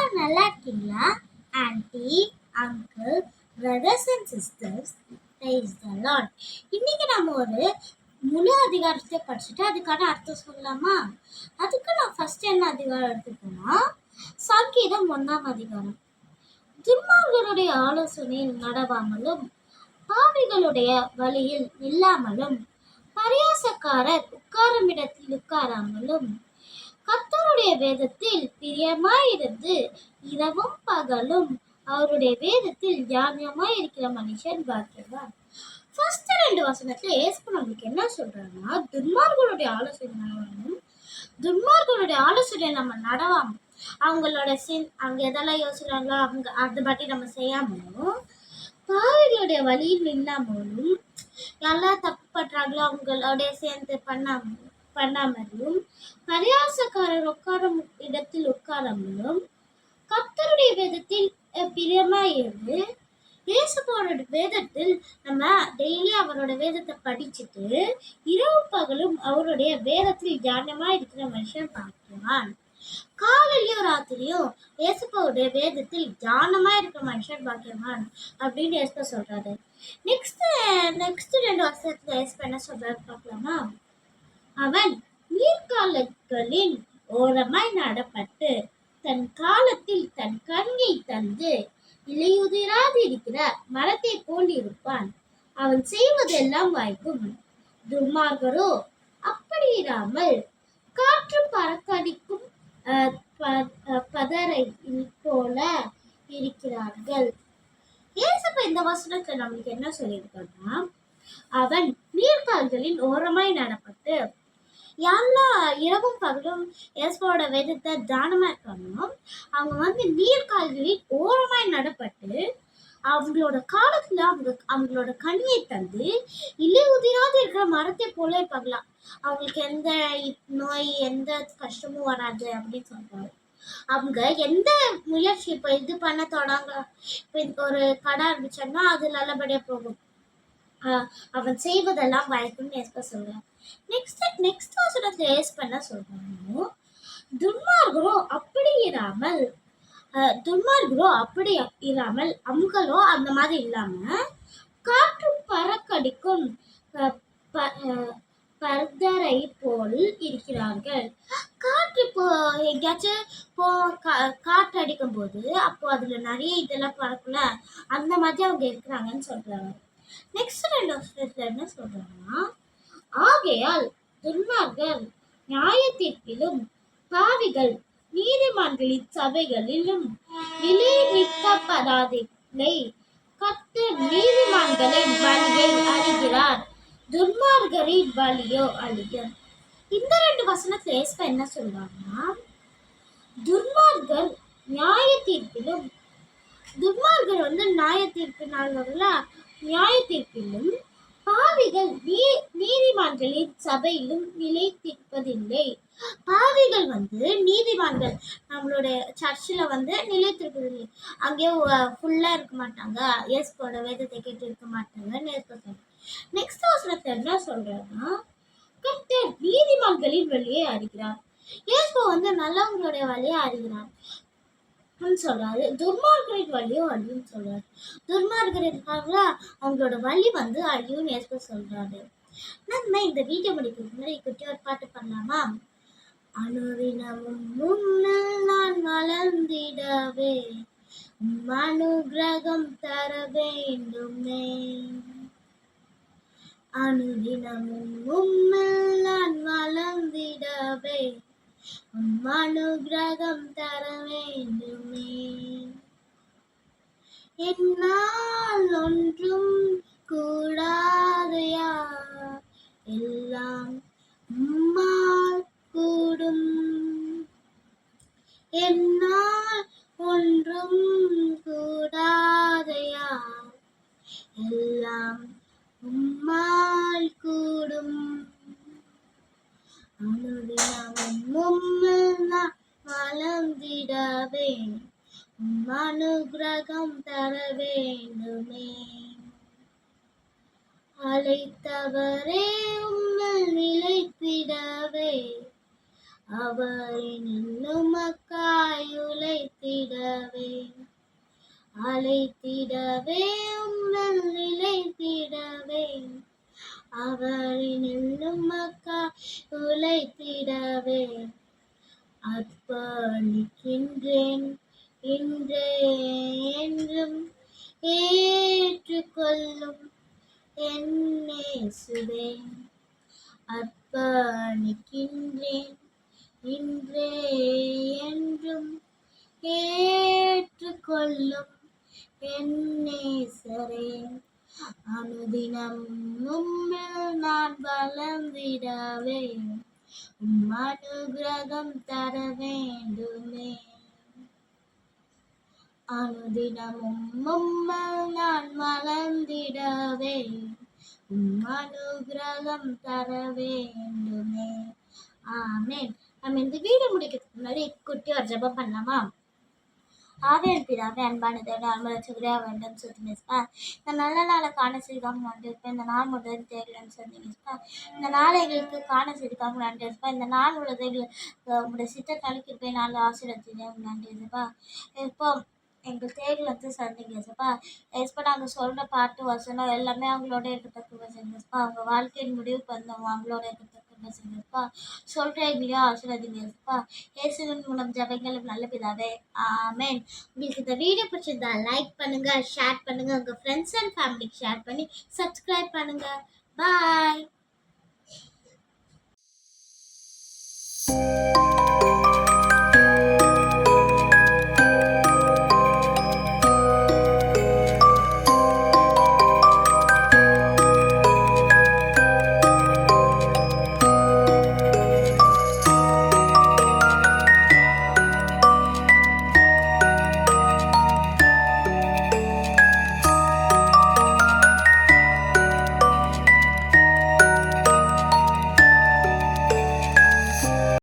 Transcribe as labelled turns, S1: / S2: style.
S1: எல்லாரும் நல்லா இருக்கீங்களா? Anti, uncle, brothers and sisters, praise the Lord. இன்னைக்கு நம்ம ஒரு முழு அதிகாரத்தை படிச்சுட்டு அதுக்கான அர்த்தம் சொல்லலாமா? அதுக்கு நான் ஃபர்ஸ்ட் என்ன அதிகாரம் எடுத்துக்கோன்னா சங்கீதம் 1ஆம் அதிகாரம். துன்மார்களுடைய ஆலோசனையில் நடவாமலும் பாவிகளுடைய வழியில் நில்லாமலும் பரியாசக்காரர் உட்காரும் இடத்தில் உட்காராமலும் கர்த்தருடைய வேதத்தில் பிரியமாயிருந்து இரவும் பகலும் அவருடைய வேதத்தில் தியானமாய் இருக்கிற மனுஷன் பாக்கியவான். ஃபர்ஸ்ட் 2 வசனத்துல ஏசு நம்மளுக்கு என்ன சொல்றாங்கன்னா, துன்மார்களுடைய ஆலோசனை நம்ம நடவாம அவங்களோட அவங்க எதெல்லாம் யோசிக்கிறாங்களோ அவங்க அதை பற்றி நம்ம செய்யாமலும் பாவிகளுடைய வழியில் இல்லாமலும் யாரெல்லாம் தப்பு பண்றாங்களோ அவங்களோட சேர்ந்து பண்ணாமலும் பரியாசக்காரர் உட்காரும் இடத்தில் உட்காராமலும் கர்த்தருடைய வேதத்தில் பிரியமாயிருந்து இயேசுவோட வேதத்தில் நம்ம டெய்லி அவரோட வேதத்தை படிச்சுட்டு இரவு பகலும் அவருடைய வேதத்தில் தியானமா இருக்கிற மனுஷன் பாக்கியவான். காலையிலயும் ராத்திரியும் இயேசுவோட வேதத்தில் தியானமா இருக்கிற மனுஷன் பாக்கியவான் அப்படின்னு இயேசு சொல்றாரு. நெக்ஸ்ட் 2 வருஷத்துல இயேசு என்ன சொல்றாரு பார்க்கலாமா? அவன் நீர்க்கால்களின் ஓரமாய் நடப்பட்டு தன் காலத்தில் தன் கனியை தந்து இலையுதிராது இருக்கிற மரத்தை போல் இருப்பான். அவன் செய்வதெல்லாம் வாய்க்கும். துன்மார்கரோ அப்படி இராமல் காற்று பறக்கடிக்கும் பதரை போல இருக்கிறார்கள். ஏசப்பா இந்த வசனத்துல நம்மளுக்கு என்ன சொல்லியிருக்காங்கன்னா, அவன் நீர்க்கால்களின் ஓரமாய் நடப்பட்டு யாரெல்லாம் இரவும் பகலும் இயேசுவோட வேதத்தை தியானமா இருக்காங்களோ அவங்க நீர்க்கால்களில் ஓரமாய் நடப்பட்டு அவங்களோட காலத்துல அவங்களோட கனியை தந்து இலை உதிராது இருக்கிற மரத்தை போல இருப்பாங்களாம். அவங்களுக்கு எந்த நோய் எந்த கஷ்டமும் வராது அப்படின்னு சொல்றாரு. அவங்க எந்த முயற்சி இப்ப இது பண்ண தொடங்க இப்ப ஒரு கடை ஆரம்பிச்சாங்கன்னா அது நல்லபடியா போகும். அவன் செய்வதெல்லாம் வாய்ப்புன்னு ஏசப்பா சொல்றான். நெக்ஸ்ட் வசனத்துல ஏசப்பா என்ன சொல்றாங்க, துன்மார்கரோ அப்படி இராமல் அவங்களோ அந்த மாதிரி இல்லாம காற்று பறக்கடிக்கும் பர்தரை போல் இருக்கிறார்கள். காற்று இப்போ எங்கேயாச்சும் காற்று அடிக்கும் போது அப்போ அதுல நிறைய இதெல்லாம் பறக்கல அந்த மாதிரி அவங்க இருக்கிறாங்கன்னு சொல்றாங்க. நெக்ஸ்ட் 2 வருஷத்துல என்ன சொல்றாங்கன்னா, ஆகையால் துன்மார்கர் நியாய தீர்ப்பிலும் பாவிகள் நீதிமான்களின் சபைகளிலும் நிலை நிற்கப்படாதே. கர்த்தர் நீதிமான்களின் வழியை அறிகிறார், துன்மார்கரின் வழியோ அழிக. இந்த 2 வசனத்துல ஏசப்பா என்ன சொல்றாங்கன்னா, துன்மார்கர் நியாய தீர்ப்பிலும் துன்மார்கர் நியாய தீர்ப்பு நாள் வரல நியாய தீர்ப்பிலும் பாவிகள் நீதிமான்களின் சபையிலும் நிலைத்திருப்பதில்லை. பாவிகள் நீதிமான்கள் நம்மளுடைய சர்ச்சில் நிலைத்திருப்பதில்லை. அங்கேயே ஃபுல்லா இருக்க மாட்டாங்க, இயேசுவோட வேதத்தை கேட்டு இருக்க மாட்டாங்கன்னு சொல்றாங்க. நெக்ஸ்ட் வசனத்தை என்ன சொல்றாங்கன்னா, கர்த்தர் நீதிமான்களின் வழியை அறிகிறார். இயேசு நல்லவங்களுடைய வழியை அறிகிறார் சொல்றாரு. துன்மார்கரின் வழியும் அழியும் சொல்றாரு. துன்மார்கர் இருக்காங்களா அவங்களோட வழி அழியும் ஏசப்பா சொல்றாரு. நம்ம இந்த வீடியோ முடிக்கிறதுக்கு முன்னாடி குட்டி ஒரு பாட்டு பண்ணலாமா? அனுதினமும் முன்னில் நான் வளர்ந்திடவே அனுகிரகம் தர வேண்டுமே. அனுதினமும் முன்னில் நான் வளர்ந்திடவே அனுகிரகம் தர வேண்டுமே. என்னால் ஒன்றும் கூடாதையா, எல்லாம் உம்மால் கூடும். என்னால் ஒன்றும் கூடாதையா, எல்லாம் உம்மால் கூடும். அனுதினமும் உம்மில் நான் வளர்ந்திடவே அனுகிரகம் தர வேண்டுமே. அழைத்தவரே உம்மில் நிலைத்திடவே அவரின் இன்னுமக்காய் உழைத்திடவே அழைத்திடவே உங்கள் நிலைத்திடவே அவரின் இன்னுமக்காய் உழைத்திடவே அர்ப்பணிக்கின்றேன் இன்றே என்றும் ஏற்றுக்கொள்ளும் என்னேசுவே அர்ப்பணிக்கின்றேன் இன்றே என்றும் ஏற்றுக்கொள்ளும் என்னேசரே அனுதினம் உம்மில் நான் வளர்ந்திடவே அனுகிரகம் தர வேண்டுமே அனுதினமும் உம்மில் நான் வளர்ந்திடவே அனுகிரகம் தர வேண்டுமே ஆமென். நம்ம இந்த வீடியோ முடிக்கிறதுக்கு முன்னாடி குட்டி ஒரு ஜெபம் பண்ணலாமா? ஆவியின் பிதாவே அன்பான தேவனே அன்பரட்சகரே வேண்டும் சொல்லுங்கப்பா. இந்த நல்ல நாளை காண செய்தாங்க நன்றிப்பா. இந்த நாள் முதல் தேடலன்னு சொன்னீங்கப்பா. இந்த நாளை எங்களுக்கு காண செய்தாங்க நன்றிப்பா. இந்த நாள் உள்ளதை உங்களுடைய சித்தத்தால் கிருபை நாள் ஆசீர்வதிங்க நன்றிப்பா. இப்போ எங்கள் தேடல் வந்து சொன்னீங்கப்பா. எஸ்பா நாங்கள் சொல்கிற பாட்டு வசனம் எல்லாமே அவங்களோட இருக்கத்தக்க வசனங்கப்பா. அவங்க வாழ்க்கையின் முடிவுக்கு வந்தவங்க அவங்களோட இருக்கத்தக்க வசனங்கப்பா. சொல்கிற எங்களையும் ஆசீர்வதிங்கப்பா. இயேசுவின் மூலம் ஜெபங்கள் நல்ல பிதாவே ஆமென். உங்களுக்கு இந்த வீடியோ பிடிச்சிருந்தா லைக் பண்ணுங்க, ஷேர் பண்ணுங்க, உங்க ஃப்ரெண்ட்ஸ் அண்ட் ஃபேமிலிக்கு ஷேர் பண்ணி சப்ஸ்கிரைப் பண்ணுங்க. பாய்.